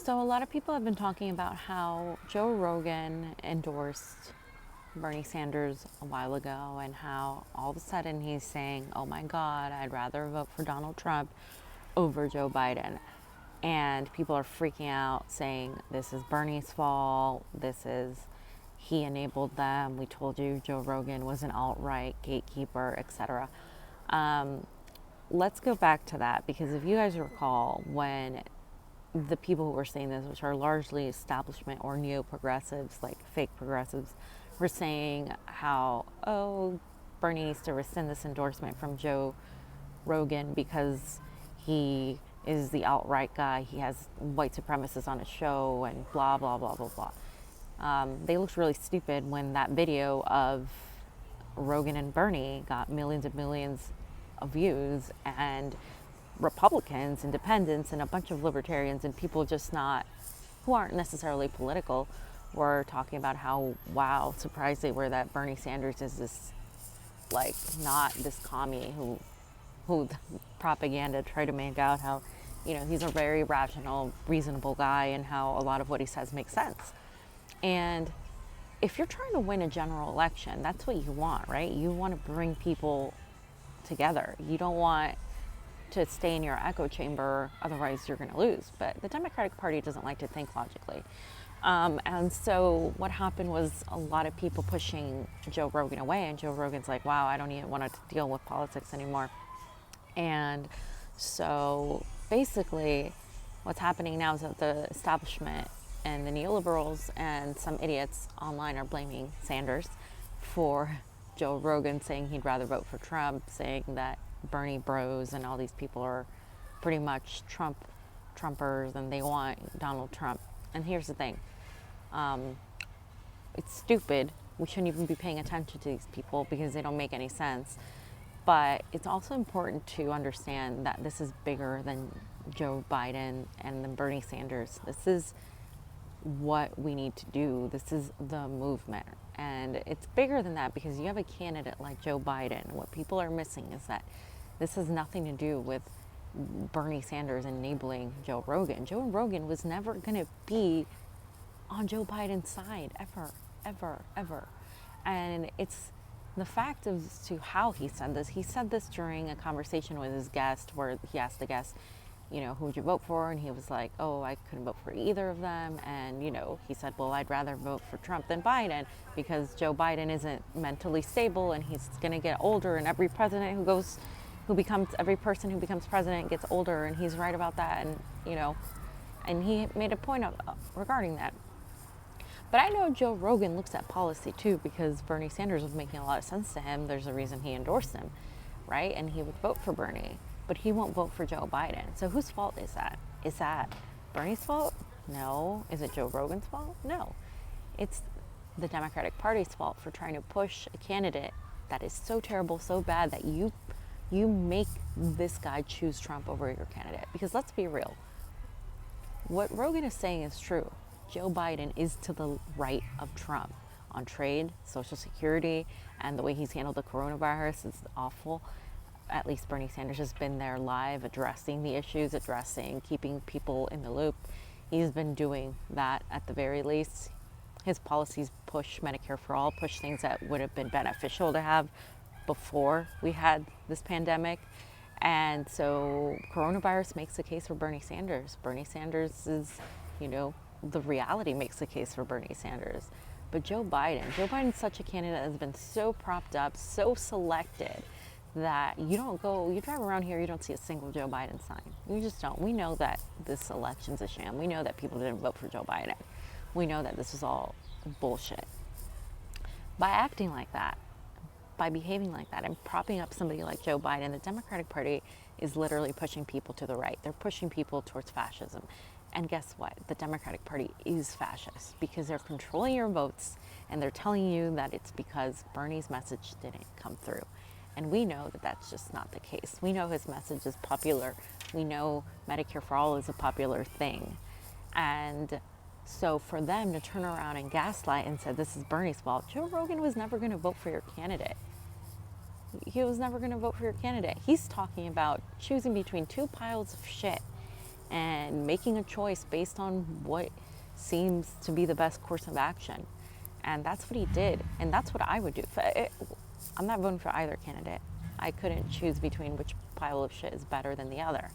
So a lot of people have been talking about how Joe Rogan endorsed Bernie Sanders a while ago and how all of a sudden he's saying, oh my God, I'd rather vote for Donald Trump over Joe Biden. And people are freaking out saying this is Bernie's fault. He enabled them. We told you Joe Rogan was an alt-right gatekeeper, etc. Let's go back to that, because if you guys recall, when the people who were saying this, which are largely establishment or neo-progressives, like fake progressives, were saying how, oh, Bernie needs to rescind this endorsement from Joe Rogan because he is the alt-right guy, he has white supremacists on his show, and blah, blah, blah, blah, blah. They looked really stupid when that video of Rogan and Bernie got millions and millions of views, and Republicans, independents, and a bunch of libertarians and people just not, who aren't necessarily political, were talking about how, wow, surprised they were that Bernie Sanders is this, like, not this commie who propaganda tried to make out how, he's a very rational, reasonable guy, and how a lot of what he says makes sense. And if you're trying to win a general election, that's what you want, right? You want to bring people together. You don't want to stay in your echo chamber, otherwise you're going to lose. But the Democratic Party doesn't like to think logically. And so what happened was a lot of people pushing Joe Rogan away, and Joe Rogan's like, wow, I don't even want to deal with politics anymore. And so basically what's happening now is that the establishment and the neoliberals and some idiots online are blaming Sanders for Joe Rogan saying he'd rather vote for Trump, saying that Bernie bros and all these people are pretty much Trumpers and they want Donald Trump. And here's the thing, it's stupid. We shouldn't even be paying attention to these people because they don't make any sense. But it's also important to understand that this is bigger than Joe Biden and then Bernie Sanders. This is what we need to do. This is the movement. And it's bigger than that because you have a candidate like Joe Biden. What people are missing is that this has nothing to do with Bernie Sanders enabling Joe Rogan. Joe Rogan was never going to be on Joe Biden's side, ever, ever, ever. And it's the fact as to how he said this. He said this during a conversation with his guest where he asked the guest, who would you vote for? And he was like, oh, I couldn't vote for either of them. And, he said, well, I'd rather vote for Trump than Biden because Joe Biden isn't mentally stable and he's going to get older, and every person who becomes president gets older, and he's right about that. And, and he made a point regarding that. But I know Joe Rogan looks at policy too, because Bernie Sanders was making a lot of sense to him. There's a reason he endorsed him, right? And he would vote for Bernie, but he won't vote for Joe Biden. So whose fault is that? Is that Bernie's fault? No. Is it Joe Rogan's fault? No. It's the Democratic Party's fault for trying to push a candidate that is so terrible, so bad that you make this guy choose Trump over your candidate. Because let's be real. What Rogan is saying is true. Joe Biden is to the right of Trump on trade, Social Security, and the way he's handled the coronavirus is awful. At least Bernie Sanders has been there live, addressing the issues, keeping people in the loop. He's been doing that at the very least. His policies push Medicare for all, push things that would have been beneficial to have before we had this pandemic. And so coronavirus makes the case for Bernie Sanders. Bernie Sanders is, the reality makes the case for Bernie Sanders. But Joe Biden's such a candidate that has been so propped up, so selected, that you drive around here, you don't see a single Joe Biden sign. You just don't. We know that this election's a sham. We know that people didn't vote for Joe Biden. We know that this is all bullshit. By acting like that, by behaving like that, and propping up somebody like Joe Biden, the Democratic Party is literally pushing people to the right. They're pushing people towards fascism. And guess what? The Democratic Party is fascist because they're controlling your votes, and they're telling you that it's because Bernie's message didn't come through. And we know that that's just not the case. We know his message is popular. We know Medicare for all is a popular thing. And so for them to turn around and gaslight and say this is Bernie's fault, Joe Rogan was never going to vote for your candidate. He was never going to vote for your candidate. He's talking about choosing between two piles of shit. and making a choice based on what seems to be the best course of action. And that's what he did. And that's what I would do. I'm not voting for either candidate. I couldn't choose between which pile of shit is better than the other.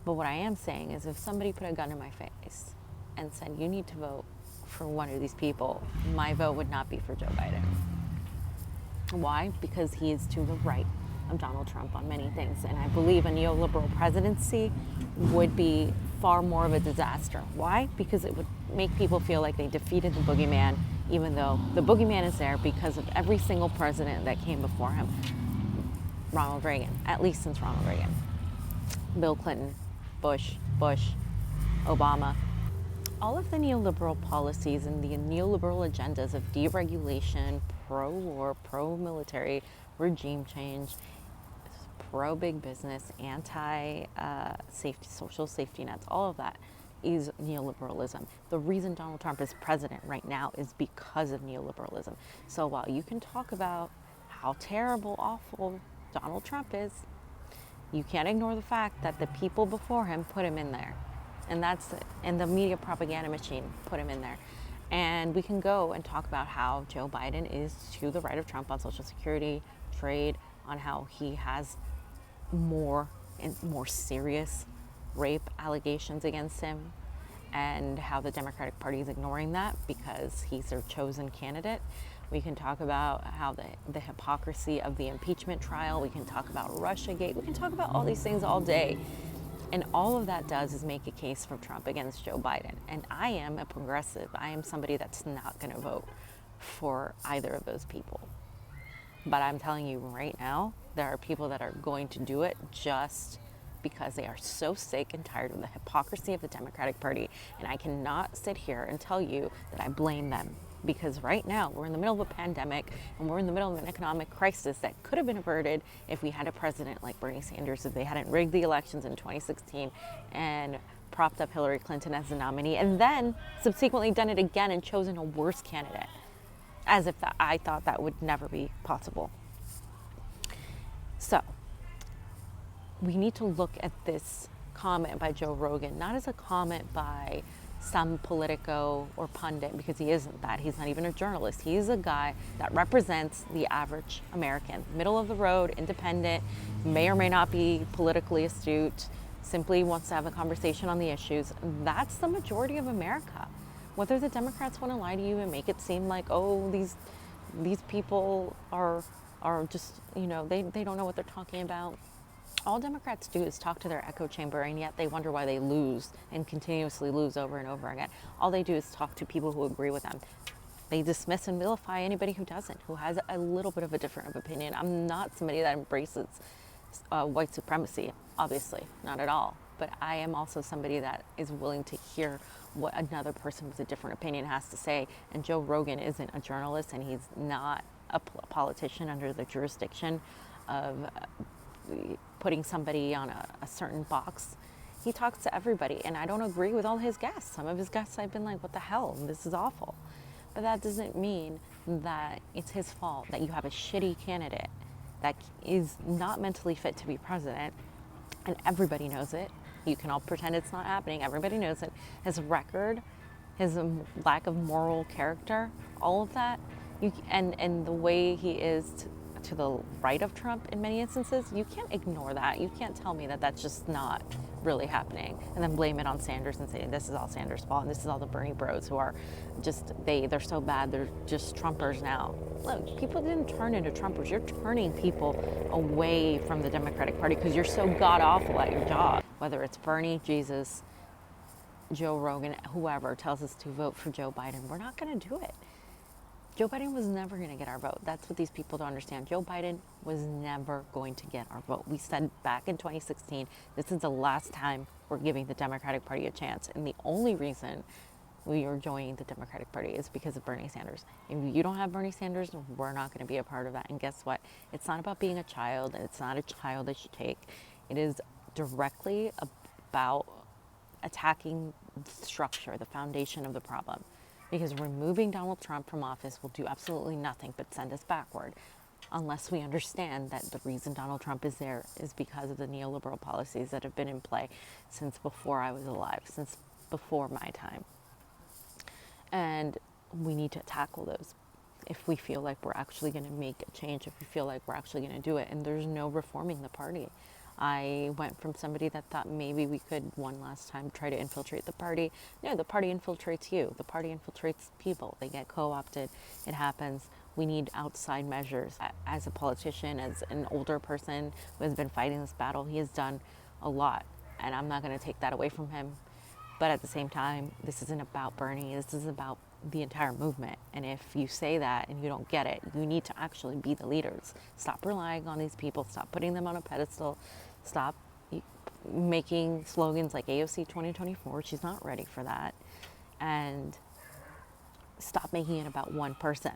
But what I am saying is if somebody put a gun in my face and said, you need to vote for one of these people, my vote would not be for Joe Biden. Why? Because he is to the right of Donald Trump on many things. And I believe a neoliberal presidency would be far more of a disaster. Why? Because it would make people feel like they defeated the boogeyman, even though the boogeyman is there because of every single president that came before him. Ronald Reagan, at least since Ronald Reagan. Bill Clinton, Bush, Obama. All of the neoliberal policies and the neoliberal agendas of deregulation, pro-war, pro-military, regime change, pro-big business, anti-safety, social safety nets, all of that is neoliberalism. The reason Donald Trump is president right now is because of neoliberalism. So while you can talk about how terrible, awful Donald Trump is, you can't ignore the fact that the people before him put him in there. And the media propaganda machine put him in there. And we can go and talk about how Joe Biden is to the right of Trump on Social Security, trade, on how he has more and more serious rape allegations against him, and how the Democratic Party is ignoring that because he's their chosen candidate. We can talk about how the hypocrisy of the impeachment trial. We can talk about Russiagate. We can talk about all these things all day. And all of that does is make a case for Trump against Joe Biden. And I am a progressive. I am somebody that's not going to vote for either of those people. But I'm telling you right now, there are people that are going to do it just because they are so sick and tired of the hypocrisy of the Democratic Party. And I cannot sit here and tell you that I blame them. Because right now, we're in the middle of a pandemic and we're in the middle of an economic crisis that could have been averted if we had a president like Bernie Sanders, if they hadn't rigged the elections in 2016 and propped up Hillary Clinton as the nominee, and then subsequently done it again and chosen a worse candidate, as if I thought that would never be possible. So, we need to look at this comment by Joe Rogan, not as a comment by some politico or pundit, because he isn't that. He's not even a journalist. He's a guy that represents the average American, middle of the road, independent, may or may not be politically astute, simply wants to have a conversation on the issues. That's the majority of America. Whether the Democrats want to lie to you and make it seem like, oh, these people are just, they don't know what they're talking about. All Democrats do is talk to their echo chamber, and yet they wonder why they lose and continuously lose over and over again. All they do is talk to people who agree with them. They dismiss and vilify anybody who doesn't, who has a little bit of a different opinion. I'm not somebody that embraces white supremacy, obviously, not at all. But I am also somebody that is willing to hear what another person with a different opinion has to say. And Joe Rogan isn't a journalist, and he's not a politician under the jurisdiction of putting somebody on a certain box. He talks to everybody, and I don't agree with all his guests. Some of his guests I've been like, what the hell, this is awful. But that doesn't mean that it's his fault that you have a shitty candidate that is not mentally fit to be president, and everybody knows it. You can all pretend it's not happening. Everybody knows it. His record, his lack of moral character, all of that, and the way he is to the right of Trump in many instances, you can't ignore that. You can't tell me that that's just not really happening and then blame it on Sanders and say this is all Sanders' fault and this is all the Bernie bros who are just, they're so bad, they're just Trumpers now. Look, people didn't turn into Trumpers. You're turning people away from the Democratic Party because you're so god-awful at your job. Whether it's Bernie, Jesus, Joe Rogan, whoever tells us to vote for Joe Biden, we're not going to do it. Joe Biden was never going to get our vote. That's what these people don't understand. Joe Biden was never going to get our vote. We said back in 2016, this is the last time we're giving the Democratic Party a chance. And the only reason we are joining the Democratic Party is because of Bernie Sanders. If you don't have Bernie Sanders, we're not going to be a part of that. And guess what? It's not about being a child. It's not a childish take. It is directly about attacking the structure, the foundation of the problem. Because removing Donald Trump from office will do absolutely nothing but send us backward. unless we understand that the reason Donald Trump is there is because of the neoliberal policies that have been in play since before I was alive, since before my time. And we need to tackle those if we feel like we're actually going to make a change, if we feel like we're actually going to do it. And there's no reforming the party. I went from somebody that thought maybe we could one last time try to infiltrate the party. No, the party infiltrates you. The party infiltrates people. They get co-opted. It happens. We need outside measures. As a politician, as an older person who has been fighting this battle, he has done a lot. And I'm not going to take that away from him. But at the same time, this isn't about Bernie. This is about the entire movement. And if you say that and you don't get it, you need to actually be the leaders. Stop relying on these people. Stop putting them on a pedestal. Stop making slogans like AOC 2024. She's not ready for that. And stop making it about one person.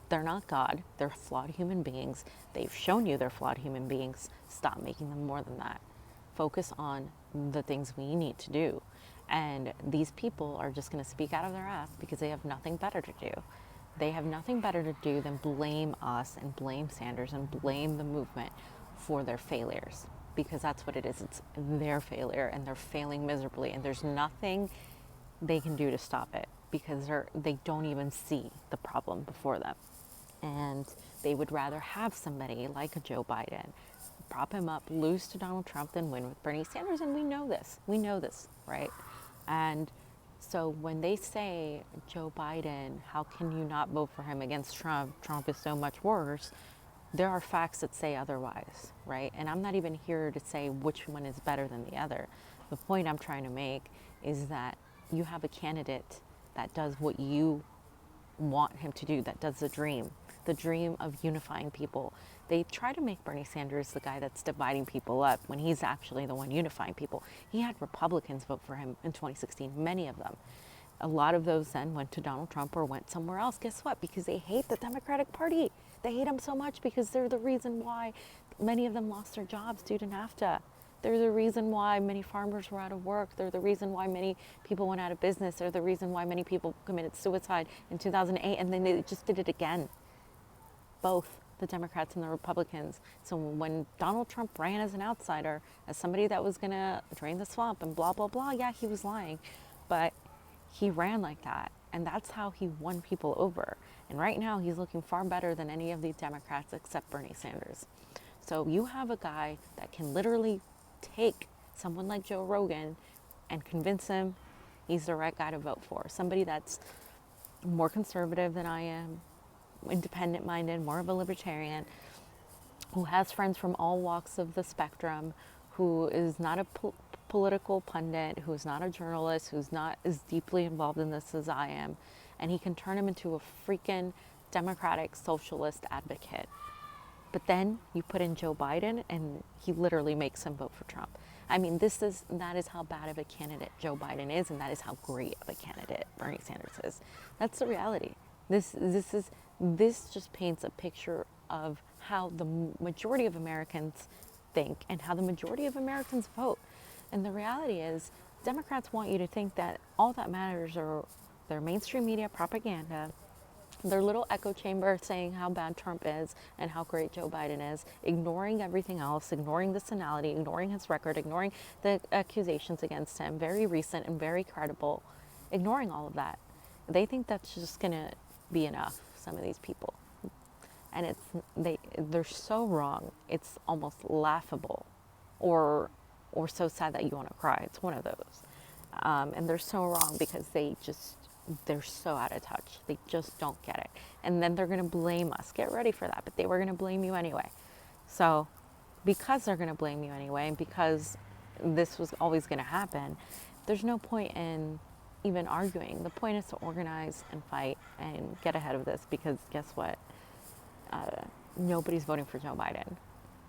They're not God. They're flawed human beings. They've shown you they're flawed human beings. Stop making them more than that. Focus on the things we need to do. And these people are just going to speak out of their ass because they have nothing better to do. They have nothing better to do than blame us and blame Sanders and blame the movement for their failures. Because that's what it is. It's their failure, and they're failing miserably. And there's nothing they can do to stop it because they don't even see the problem before them. And they would rather have somebody like a Joe Biden prop him up, lose to Donald Trump, than win with Bernie Sanders. And we know this. We know this, right? And so when they say, Joe Biden, how can you not vote for him against Trump? Trump is so much worse. There are facts that say otherwise, right? And I'm not even here to say which one is better than the other. The point I'm trying to make is that you have a candidate that does what you want him to do, that does the dream of unifying people. They try to make Bernie Sanders the guy that's dividing people up when he's actually the one unifying people. He had Republicans vote for him in 2016, many of them. A lot of those then went to Donald Trump or went somewhere else. Guess what? Because they hate the Democratic Party. They hate him so much because they're the reason why many of them lost their jobs due to NAFTA. They're the reason why many farmers were out of work. They're the reason why many people went out of business. They're the reason why many people committed suicide in 2008, and then they just did it again. Both the Democrats and the Republicans. So when Donald Trump ran as an outsider, as somebody that was going to drain the swamp and blah, blah, blah, yeah, he was lying. But he ran like that. And that's how he won people over. And right now, he's looking far better than any of the Democrats except Bernie Sanders. So you have a guy that can literally take someone like Joe Rogan and convince him he's the right guy to vote for. Somebody that's more conservative than I am, independent-minded, more of a libertarian, who has friends from all walks of the spectrum, who is not a political pundit, who's not a journalist, who's not as deeply involved in this as I am, and he can turn him into a freaking democratic socialist advocate. But then you put in Joe Biden, and he literally makes him vote for Trump. I mean, that is how bad of a candidate Joe Biden is, and that is how great of a candidate Bernie Sanders is. That's the reality. This just paints a picture of how the majority of Americans think and how the majority of Americans vote. And the reality is, Democrats want you to think that all that matters are their mainstream media propaganda, their little echo chamber saying how bad Trump is and how great Joe Biden is, ignoring everything else, ignoring the senility, ignoring his record, ignoring the accusations against him, very recent and very credible, ignoring all of that. They think that's just going to be enough, some of these people. And they're so wrong, it's almost laughable or so sad that you want to cry. It's one of those. And they're so wrong because they're so out of touch. They just don't get it. And then they're going to blame us. Get ready for that. But they were going to blame you anyway. So because they're going to blame you anyway, and because this was always going to happen, there's no point in even arguing. The point is to organize and fight and get ahead of this, because guess what? Nobody's voting for Joe Biden.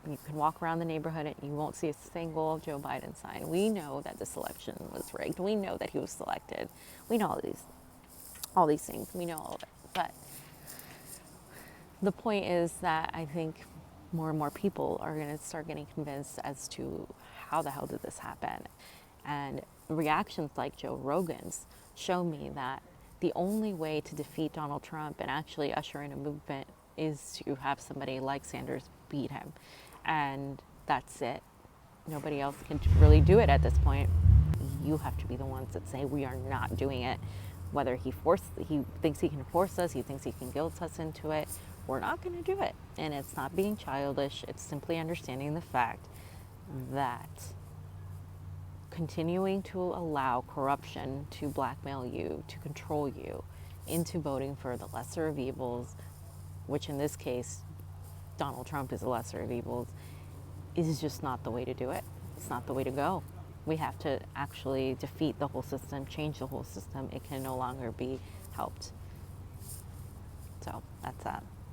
You can walk around the neighborhood and you won't see a single Joe Biden sign. We know that this election was rigged. We know that he was selected. We know all these things. We know all of it. But the point is that I think more and more people are going to start getting convinced as to how the hell did this happen. And reactions like Joe Rogan's show me that the only way to defeat Donald Trump and actually usher in a movement is to have somebody like Sanders beat him. And that's it. Nobody else can really do it at this point. You have to be the ones that say we are not doing it. Whether he thinks he can force us, he thinks he can guilt us into it, we're not going to do it. And it's not being childish. It's simply understanding the fact that continuing to allow corruption to blackmail you, to control you into voting for the lesser of evils, which in this case, Donald Trump is the lesser of evils, is just not the way to do it. It's not the way to go. We have to actually defeat the whole system, change the whole system. It can no longer be helped. So that's that.